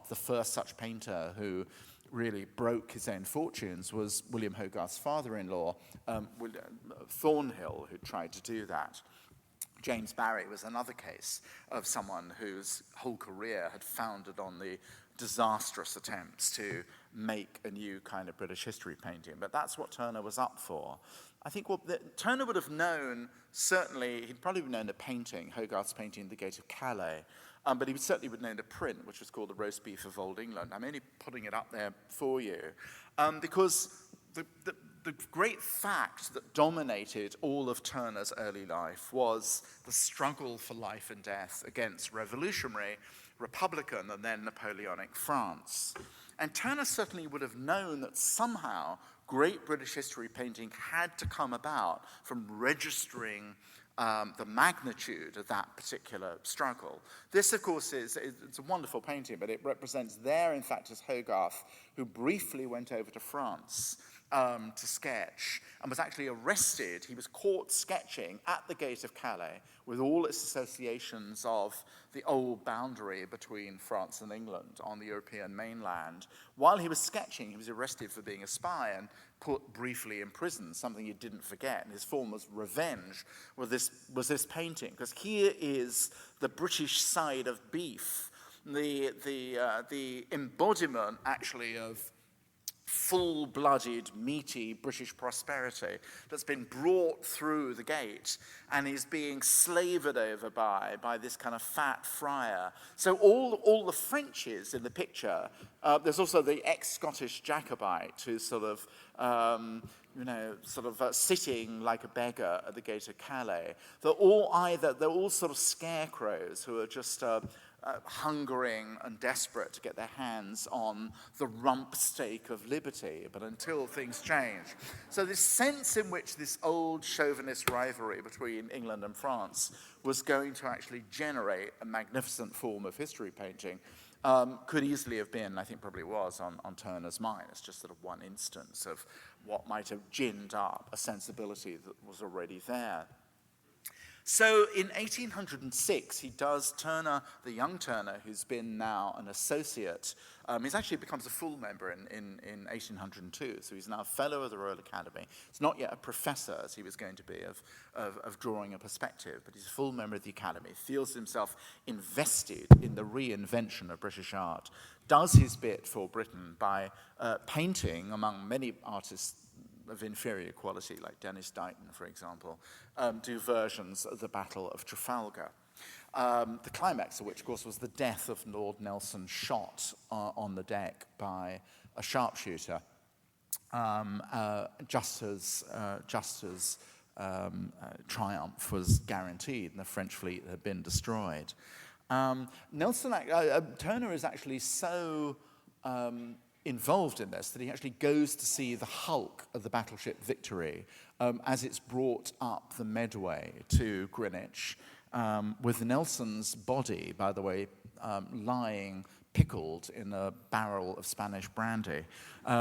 the first such painter who really broke his own fortunes was William Hogarth's father-in-law, Thornhill, who tried to do that. James Barry was another case of someone whose whole career had founded on the disastrous attempts to make a new kind of British history painting. But that's what Turner was up for. I think Turner would have known, certainly, he'd probably known the painting, Hogarth's painting, The Gate of Calais, but he certainly would know the print, which was called The Roast Beef of Old England. I'm only putting it up there for you, because the great fact that dominated all of Turner's early life was the struggle for life and death against revolutionary, Republican, and then Napoleonic France. And Turner certainly would have known that somehow great British history painting had to come about from registering the magnitude of that particular struggle. This, of course, it's a wonderful painting, but it represents there, in fact, is Hogarth, who briefly went over to France to sketch and was actually arrested. He was caught sketching at the Gate of Calais with all its associations of the old boundary between France and England on the European mainland. While he was sketching, he was arrested for being a spy and put briefly in prison, something he didn't forget. And his form of revenge was this painting, because here is the British side of beef, the embodiment, actually, of full-blooded, meaty British prosperity that's been brought through the gate and is being slavered over by this kind of fat friar. So all the Frenchies in the picture, there's also the ex-Scottish Jacobite who's sort of sitting like a beggar at the Gate of Calais. They're all sort of scarecrows who are just hungering and desperate to get their hands on the rump steak of liberty, but until things change. So this sense in which this old chauvinist rivalry between England and France was going to actually generate a magnificent form of history painting could easily have been, I think probably was, on Turner's mind. It's just sort of one instance of what might have ginned up a sensibility that was already there. So in 1806, Turner, the young Turner, who's been now an associate, he's actually becomes a full member in 1802, so he's now a fellow of the Royal Academy. He's not yet a professor, as he was going to be, of drawing a perspective, but he's a full member of the Academy, feels himself invested in the reinvention of British art, does his bit for Britain by painting, among many artists of inferior quality, like Denis Dighton, for example, do versions of the Battle of Trafalgar. The climax of which, of course, was the death of Lord Nelson, shot on the deck by a sharpshooter, just as triumph was guaranteed and the French fleet had been destroyed. Turner is actually so involved in this that he actually goes to see the hulk of the battleship Victory as it's brought up the Medway to Greenwich, with Nelson's body, by the way, lying pickled in a barrel of Spanish brandy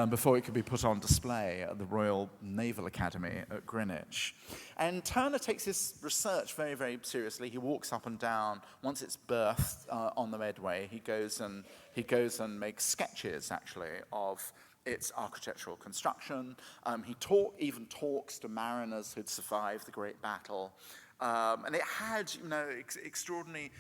before it could be put on display at the Royal Naval Academy at Greenwich. And Turner takes his research very, very seriously. He walks up and down. Once it's berthed on the Medway, he goes and makes sketches, actually, of its architectural construction. He even talks to mariners who'd survived the Great Battle. And it had, extraordinary,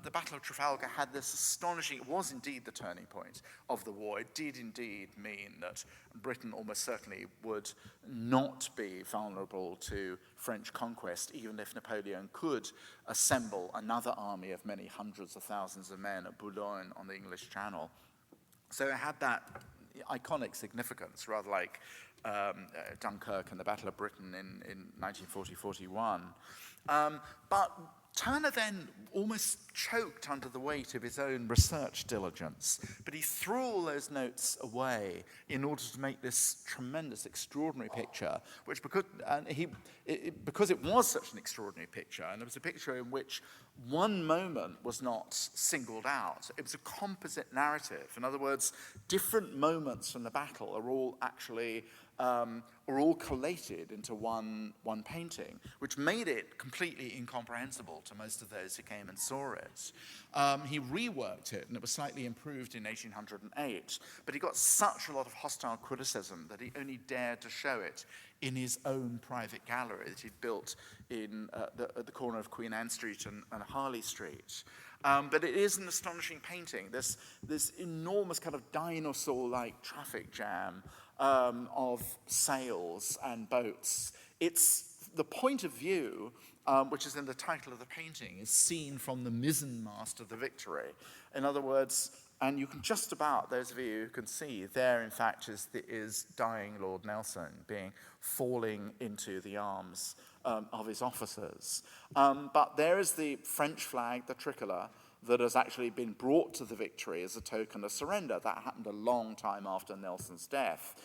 the Battle of Trafalgar had this astonishing, it was indeed the turning point of the war. It did indeed mean that Britain almost certainly would not be vulnerable to French conquest, even if Napoleon could assemble another army of many hundreds of thousands of men at Boulogne on the English Channel. So it had that iconic significance, rather like Dunkirk and the Battle of Britain in 1940-41. But Turner then almost choked under the weight of his own research diligence, but he threw all those notes away in order to make this tremendous, extraordinary picture, which because it was such an extraordinary picture, and it was a picture in which one moment was not singled out. It was a composite narrative. In other words, different moments from the battle are all actually are all collated into one painting, which made it completely incomprehensible to most of those who came and saw it. He reworked it, and it was slightly improved in 1808, but he got such a lot of hostile criticism that he only dared to show it in his own private gallery that he'd built at the corner of Queen Anne Street and Harley Street. But it is an astonishing painting. This enormous kind of dinosaur-like traffic jam of sails and boats. It's the point of view, which is in the title of the painting, is seen from the mizzenmast of the Victory. In other words, and you can just about, those of you who can see, there in fact is dying Lord Nelson falling into the arms of his officers. But there is the French flag, the tricolour, that has actually been brought to the Victory as a token of surrender. That happened a long time after Nelson's death.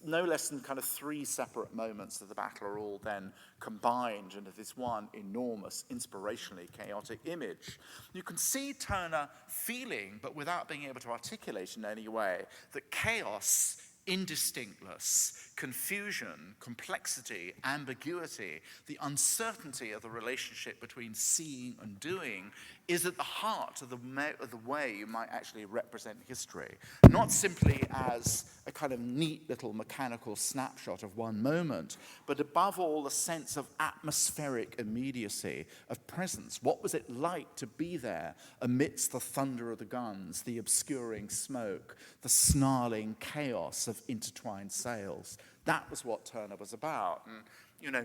No less than kind of 3 separate moments of the battle are all then combined into this one enormous, inspirationally chaotic image. You can see Turner feeling, but without being able to articulate in any way, that chaos, indistinctness, confusion, complexity, ambiguity, the uncertainty of the relationship between seeing and doing is at the heart of the way you might actually represent history. Not simply as a kind of neat little mechanical snapshot of one moment, but above all, a sense of atmospheric immediacy, of presence. What was it like to be there amidst the thunder of the guns, the obscuring smoke, the snarling chaos of intertwined sails? That was what Turner was about. And,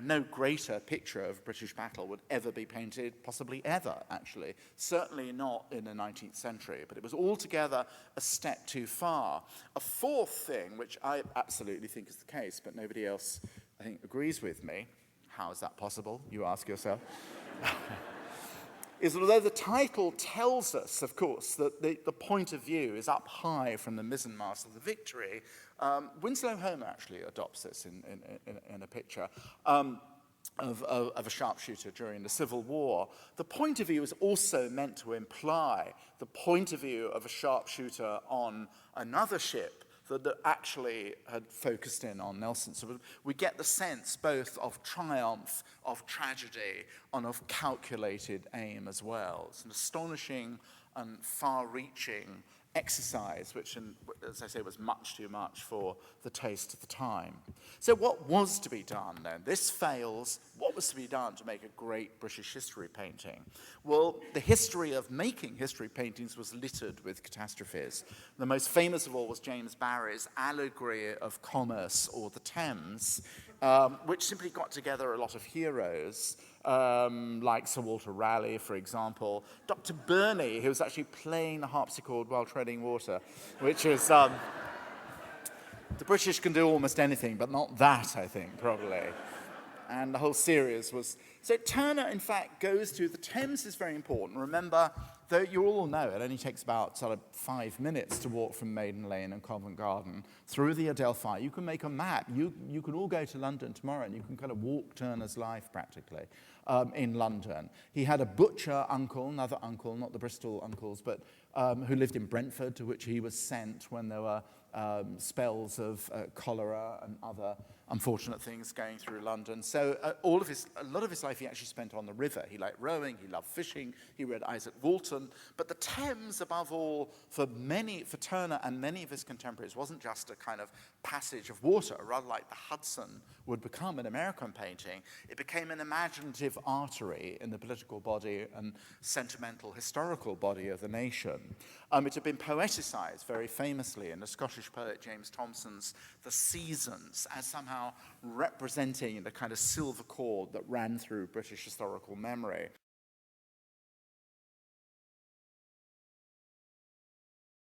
no greater picture of British battle would ever be painted, possibly ever, actually. Certainly not in the 19th century, but it was altogether a step too far. A fourth thing, which I absolutely think is the case, but nobody else, I think, agrees with me. How is that possible, you ask yourself? Is that although the title tells us, of course, that the point of view is up high from the mizzenmast of the Victory, Winslow Homer actually adopts this in a picture of a sharpshooter during the Civil War. The point of view is also meant to imply the point of view of a sharpshooter on another ship that actually had focused in on Nelson. So we get the sense both of triumph, of tragedy, and of calculated aim as well. It's an astonishing and far-reaching exercise, which, as I say, was much too much for the taste of the time. So what was to be done then? This fails. What was to be done to make a great British history painting? Well, the history of making history paintings was littered with catastrophes. The most famous of all was James Barrie's allegory of commerce or the Thames, which simply got together a lot of heroes, like Sir Walter Raleigh, for example. Dr. Burney, who was actually playing the harpsichord while treading water, which is... the British can do almost anything, but not that, I think, probably. And the whole series was... So Turner, in fact, goes to... The Thames is very important. Remember, though you all know, it only takes about sort of 5 minutes to walk from Maiden Lane and Covent Garden through the Adelphi. You can make a map. You can all go to London tomorrow, and you can kind of walk Turner's life, practically, in London. He had a butcher uncle, another uncle, not the Bristol uncles, but who lived in Brentford, to which he was sent when there were spells of cholera and other unfortunate things going through London. So a lot of his life he actually spent on the river. He liked rowing, he loved fishing, he read Isaac Walton. But the Thames, above all, for Turner and many of his contemporaries, wasn't just a kind of passage of water, rather like the Hudson would become in American painting. It became an imaginative artery in the political body and sentimental historical body of the nation. It had been poeticized very famously in the Scottish poet James Thomson's The Seasons as somehow representing the kind of silver cord that ran through British historical memory.